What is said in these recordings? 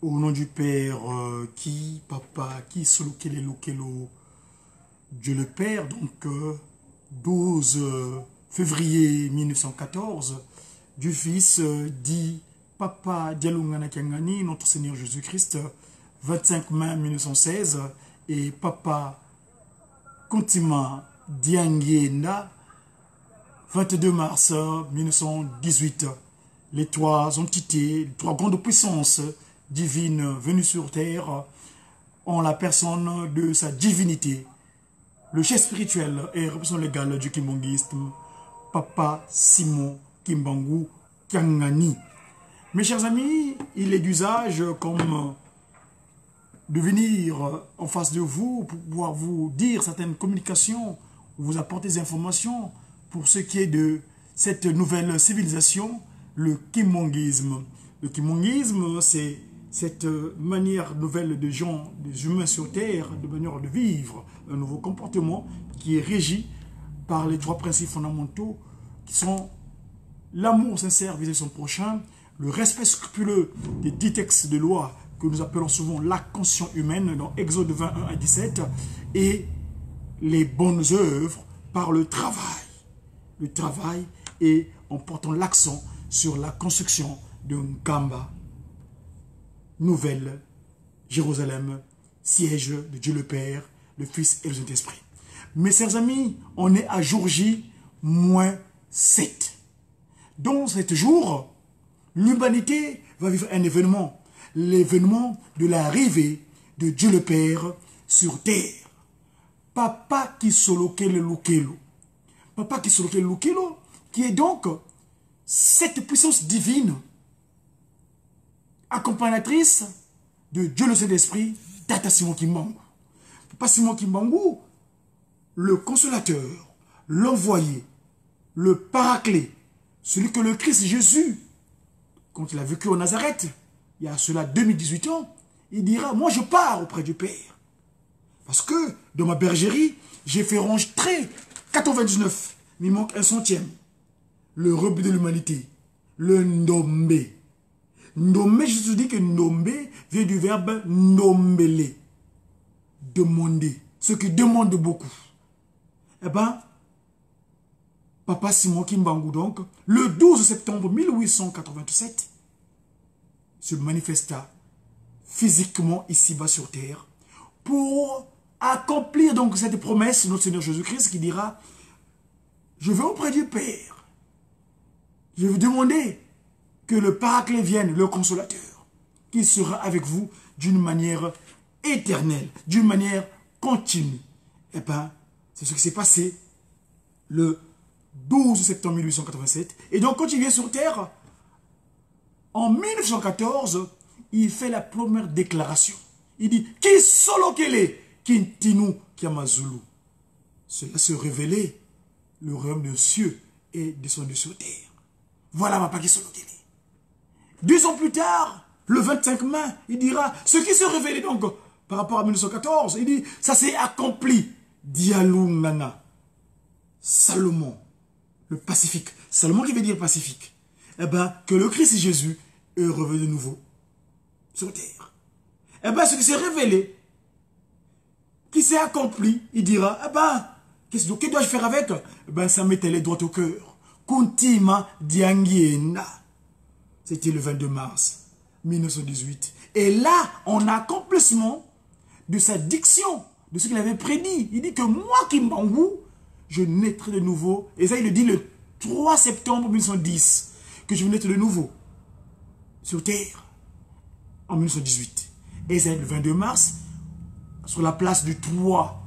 Au nom du Père, qui, Papa, qui, Solo, Kelo, Dieu le Père, donc 12 février 1914, du Fils dit Papa Dialungana Kiangani, notre Seigneur Jésus-Christ, 25 mai 1916, et Papa Kontima Diangienda, 22 mars 1918. Les trois entités, les trois grandes puissances divines venues sur terre ont la personne de sa divinité. Le chef spirituel et représentant légal du kimbongisme, Papa Simon Kimbangu Kiangani. Mes chers amis, il est d'usage comme de venir en face de vous pour pouvoir vous dire certaines communications, vous apporter des informations pour ce qui est de cette nouvelle civilisation, le kimbongisme. Le kimbongisme, c'est cette manière nouvelle de gens, des humains sur Terre, de manière de vivre, un nouveau comportement qui est régi par les trois principes fondamentaux qui sont l'amour sincère vis-à-vis de son prochain, le respect scrupuleux des 10 textes de loi que nous appelons souvent la conscience humaine dans Exode 21 à 17 et les bonnes œuvres par le travail. Le travail et en portant l'accent sur la construction d'un Kamba, nouvelle Jérusalem, siège de Dieu le Père, le Fils et le Saint-Esprit. Mes chers amis, on est à jour J -7. Dans cet jour, l'humanité va vivre un événement, l'événement de l'arrivée de Dieu le Père sur terre. Papa qui solokele lukelo. Papa qui solokele lukelo, qui est donc cette puissance divine, accompagnatrice de Dieu le Saint-Esprit, Tata Simon Kimbangu. Papa Simon Kimbangu, le consolateur, l'envoyé, le paraclet, celui que le Christ Jésus, quand il a vécu au Nazareth, il y a cela 2018 ans, il dira, moi je pars auprès du Père. Parce que dans ma bergerie, j'ai fait ranger 99, mais il manque un centième. Le rebut de l'humanité, le Ndombe. Ndombe, je te dis que Ndombe vient du verbe nombele. Demander. Ce qui demande beaucoup. Eh bien, Papa Simon Kimbangu, donc, le 12 septembre 1887, se manifesta physiquement ici-bas sur terre pour accomplir donc cette promesse de notre Seigneur Jésus-Christ qui dira, je vais auprès du Père, je vais vous demander que le paraclet vienne, le consolateur, qui sera avec vous d'une manière éternelle, d'une manière continue. Eh bien, c'est ce qui s'est passé le 12 septembre 1887. Et donc, quand il vient sur terre, en 1914, il fait la première déclaration. Il dit, qui solo kele, kintinu kiamazulu. Cela se révélait, le royaume des cieux est descendu sur terre. Voilà ma qui solo kele. 2 ans plus tard, le 25 mai, il dira, ce qui se révélait donc par rapport à 1914, il dit, ça s'est accompli. Dialou Nana. Salomon, le Pacifique. Salomon qui veut dire Pacifique. Eh bien, que le Christ Jésus est revenu de nouveau sur terre. Eh bien, ce qui s'est révélé, qui s'est accompli, il dira, eh bien, que dois-je faire avec? Eh bien, ça mettait les droits au cœur. Kuntima Diangiena. C'était le 22 mars 1918. Et là, en accomplissement de sa diction, de ce qu'il avait prédit, il dit que moi, Kimbangu, je naîtrai de nouveau. Et ça, il le dit le 3 septembre 1910, que je vais naître de nouveau sur terre en 1918. Et ça, le 22 mars, sur la place du 3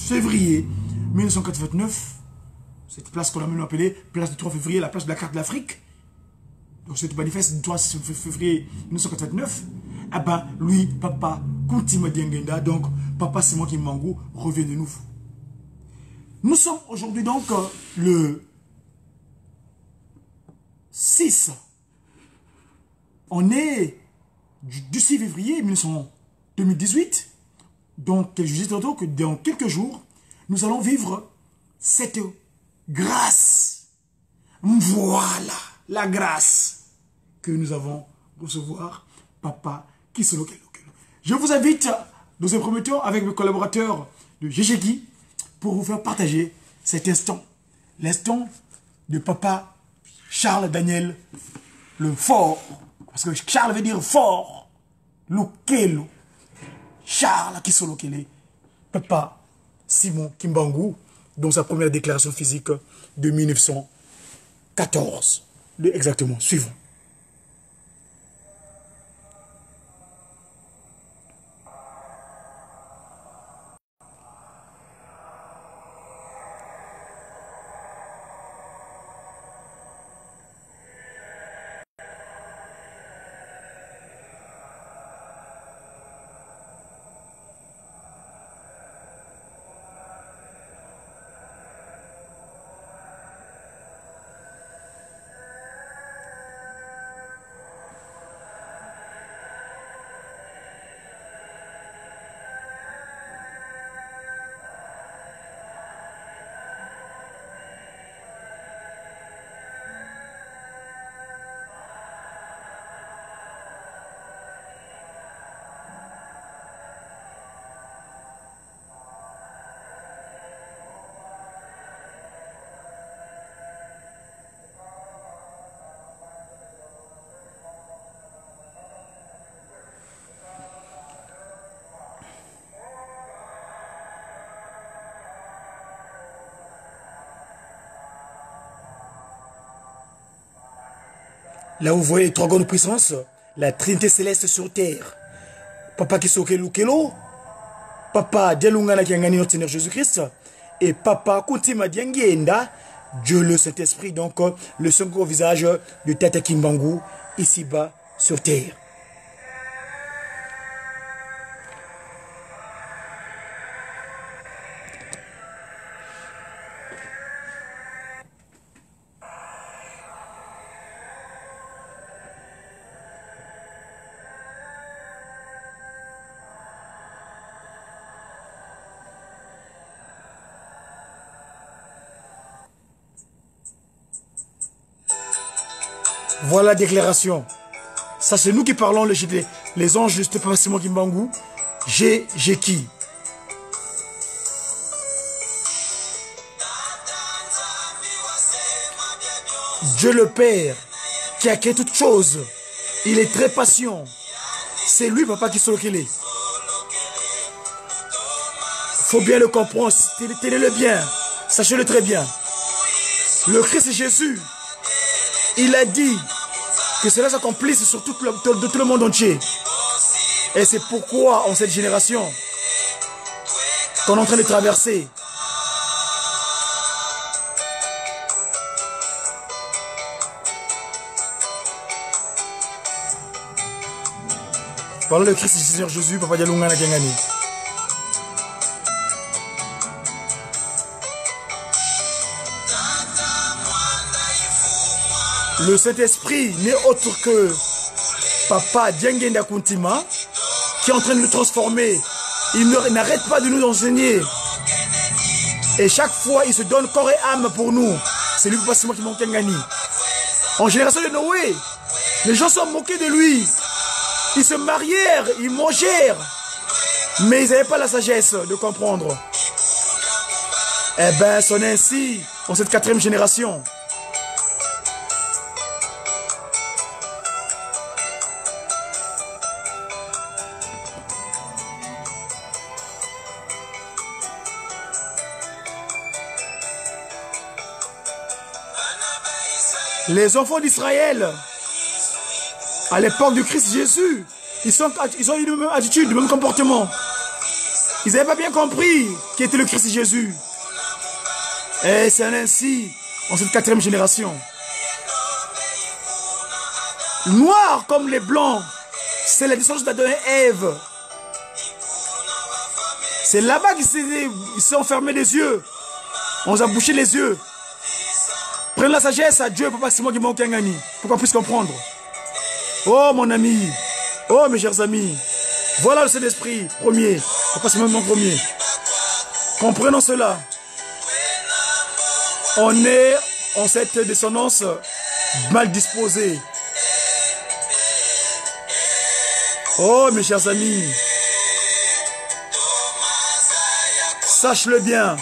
février 1989, cette place qu'on a maintenant appelée place du 3 février, la place de la carte de l'Afrique. Donc, ce manifeste du 3 février 1989, eh ben, lui, Papa Kuntima Diangenda, donc Papa Simon Kimbangu, revient de nouveau. Nous sommes aujourd'hui donc le 6. On est du 6 février 2018. Donc, je disais tantôt que dans quelques jours, nous allons vivre cette grâce. Voilà la grâce que nous avons recevoir Papa Kisolo Kelo Kelo. Je vous invite, nous en premier temps, avec mes collaborateurs de GGGui, pour vous faire partager cet instant. L'instant de Papa Charles Daniel le Fort. Parce que Charles veut dire fort. Lokelo. Charles Kisolo Kele. Papa Simon Kimbangu, dans sa première déclaration physique de 1914. Exactement, suivant. Là où vous voyez les trois grandes puissances, la Trinité céleste sur terre. Papa Kisolo Kelo Kelo, Papa Dialungana qui a gagné notre Seigneur Jésus-Christ, et Papa Kuntima Diangienda, Dieu le Saint-Esprit, donc le second visage de Tata Kimbangu, ici-bas sur terre. Voilà la déclaration. Ça, c'est nous qui parlons, les anges de Papa Simon Kimbangu. J'ai qui? Dieu le Père, qui a créé toutes choses. Il est très patient. C'est lui, Papa Kisolo Kele. Faut bien le comprendre. Tenez-le bien. Sachez-le très bien. Le Christ Jésus, il a dit que cela s'accomplisse sur tout le monde entier. Et c'est pourquoi, en cette génération, qu'on est en train de traverser, par le Christ Seigneur Jésus, Papa Dialungana Gengani. Le Saint-Esprit n'est autre que Papa Diangenda Kuntima, qui est en train de nous transformer. Il n'arrête pas de nous enseigner. Et chaque fois, il se donne corps et âme pour nous. C'est lui, Papa Simon Kimbangu. En génération de Noé, les gens sont moqués de lui. Ils se marièrent, ils mangèrent. Mais ils n'avaient pas la sagesse de comprendre. Eh bien, c'en est ainsi, en cette 4e génération. Les enfants d'Israël, à l'époque du Christ Jésus, ils ont eu la même attitude, le même comportement. Ils n'avaient pas bien compris qui était le Christ Jésus. Et c'est ainsi, en cette 4e génération. Noirs comme les blancs, c'est la descendance d'Adam et Ève. C'est là-bas qu'ils s'est enfermés les yeux. On nous a bouché les yeux. Prenez la sagesse à Dieu, Papa Simon Kimbangu, pour qu'on puisse comprendre. Oh mon ami, oh mes chers amis, voilà le Saint-Esprit premier, Papa Simon Kimbangu premier. Comprenons cela. On est en cette descendance mal disposée. Oh, mes chers amis, sache-le bien,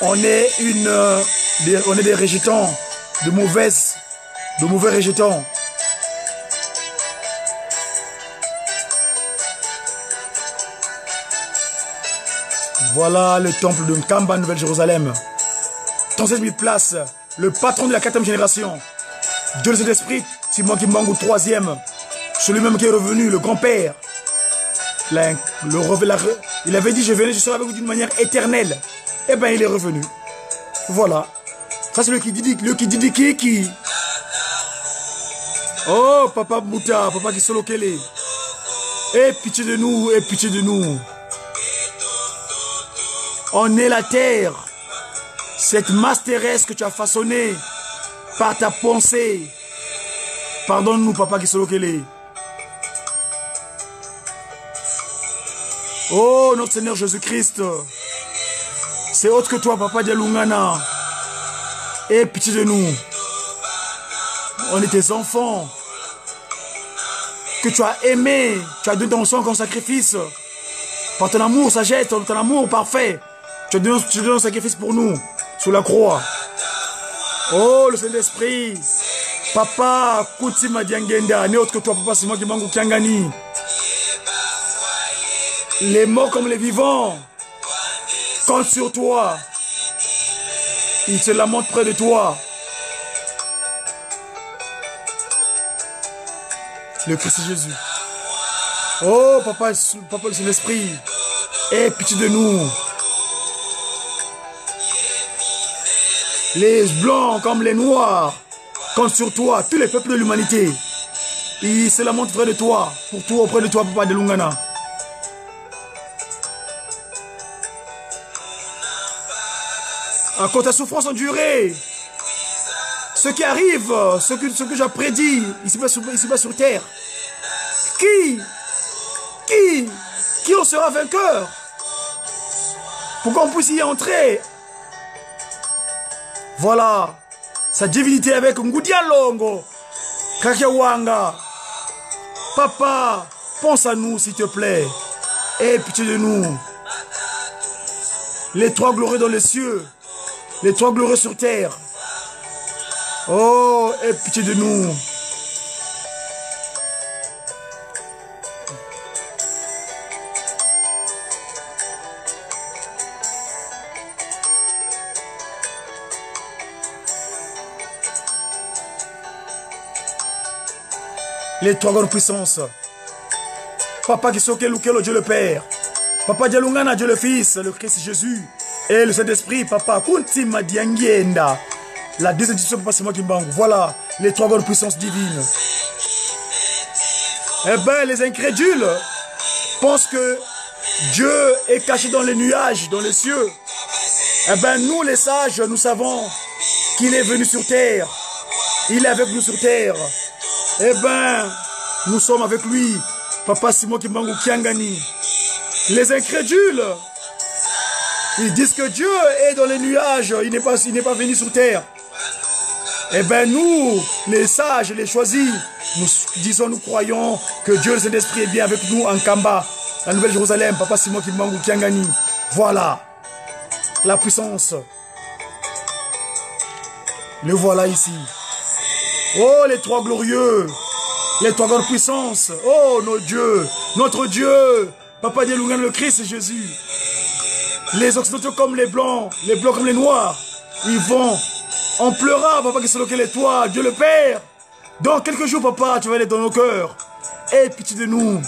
on est des rejetons, de mauvais rejetons. Voilà le temple de Nkamba, Nouvelle-Jérusalem. 37 000 places, le patron de la 4e génération. Dieu le Saint-Esprit, Simon Kimbangu, 3e. Celui-même qui est revenu, le grand-père. Il avait dit, je venais, je serai avec vous d'une manière éternelle. Eh bien, il est revenu. Voilà. Ça, c'est le Kididiki. Oh, Papa Bouta, Papa Kisolo Kele. Aie pitié de nous, aie pitié de nous. On est la terre. Cette masse terrestre que tu as façonnée par ta pensée. Pardonne-nous, Papa Kisolo Kele. Oh, notre Seigneur Jésus-Christ. C'est autre que toi, Papa Dialungana. Aie pitié de nous. On est tes enfants. Que tu as aimé. Tu as donné ton sang comme sacrifice. Par ton amour sagesse, ton amour parfait. Tu as donné un sacrifice pour nous. Sous la croix. Oh, le Saint-Esprit. Papa, Koutima Diangenda. N'est autre que toi, Papa Simon Kimbangu Kiangani. Les morts comme les vivants. Compte sur toi. Il se lamente près de toi. Le Christ Jésus. Oh, Papa le Saint-Esprit. Aie pitié de nous. Les blancs comme les noirs comptent sur toi. Tous les peuples de l'humanité. Il se lamente près de toi. Pour toi, auprès de toi, Papa de Lungana. À cause de ta souffrance endurée, ce qui arrive, ce que j'ai prédit ici-bas sur terre, qui en sera vainqueur pour qu'on puisse y entrer? Voilà, sa divinité avec Ngudia Longo, Kakiawanga. Papa, pense à nous s'il te plaît, aie pitié de nous. Les trois glorieux dans les cieux, les trois glorieux sur terre. Oh, aie pitié de nous. Les trois grandes puissances. Papa Kisokelukelo, Dieu le Père. Papa Dialungana, Dieu le Fils, le Christ Jésus. Et le Saint-Esprit, Papa Kuntima Diangienda. La deuxième édition, Papa Simon Kimbangu. Voilà les trois grandes puissances divines. Eh bien, les incrédules pensent que Dieu est caché dans les nuages, dans les cieux. Eh bien, nous les sages, nous savons qu'il est venu sur terre. Il est avec nous sur terre. Eh bien, nous sommes avec lui, Papa Simon Kimbangu Kiangani. Les incrédules, ils disent que Dieu est dans les nuages, il n'est pas venu sur terre. Eh bien, nous, les sages, les choisis, nous croyons que Dieu, le Saint-Esprit, est bien avec nous en Kamba, la Nouvelle-Jérusalem, Papa Simon Kimbangu Kiangani. Voilà, la puissance. Le voilà ici. Oh, les trois glorieux, les trois grandes puissances. Oh, nos dieux, notre Dieu, Papa Dialungana, le Christ Jésus. Les occidentaux comme les blancs comme les noirs, ils vont, on pleurera, Papa Kisolokele, toi, Dieu le Père. Dans quelques jours, Papa, tu vas aller dans nos cœurs. Aie pitié de nous.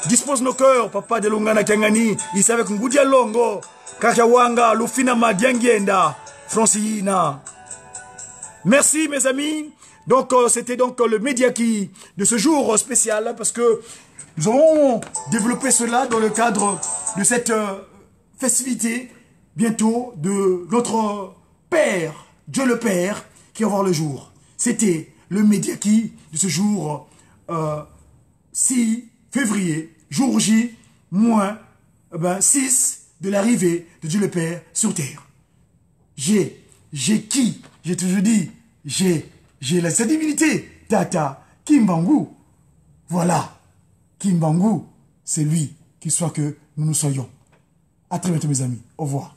Dispose nos cœurs, Papa Dialungana Kiangani, ici avec Ngudia Longo, Kakawanga, Lufina Madiangienda, Francina. Merci, mes amis. Donc, c'était donc le Mediaki de ce jour spécial, parce que nous avons développé cela dans le cadre de cette festivité, bientôt, de notre Père, Dieu le Père, qui va voir le jour. C'était le Mediaki de ce jour 6 février, jour J, moins 6 de l'arrivée de Dieu le Père sur terre. J'ai toujours dit, j'ai la divinité, Tata Kimbangu, Voilà. Kimbangu, c'est lui qui soit que nous nous soyons. À très bientôt mes amis. Au revoir.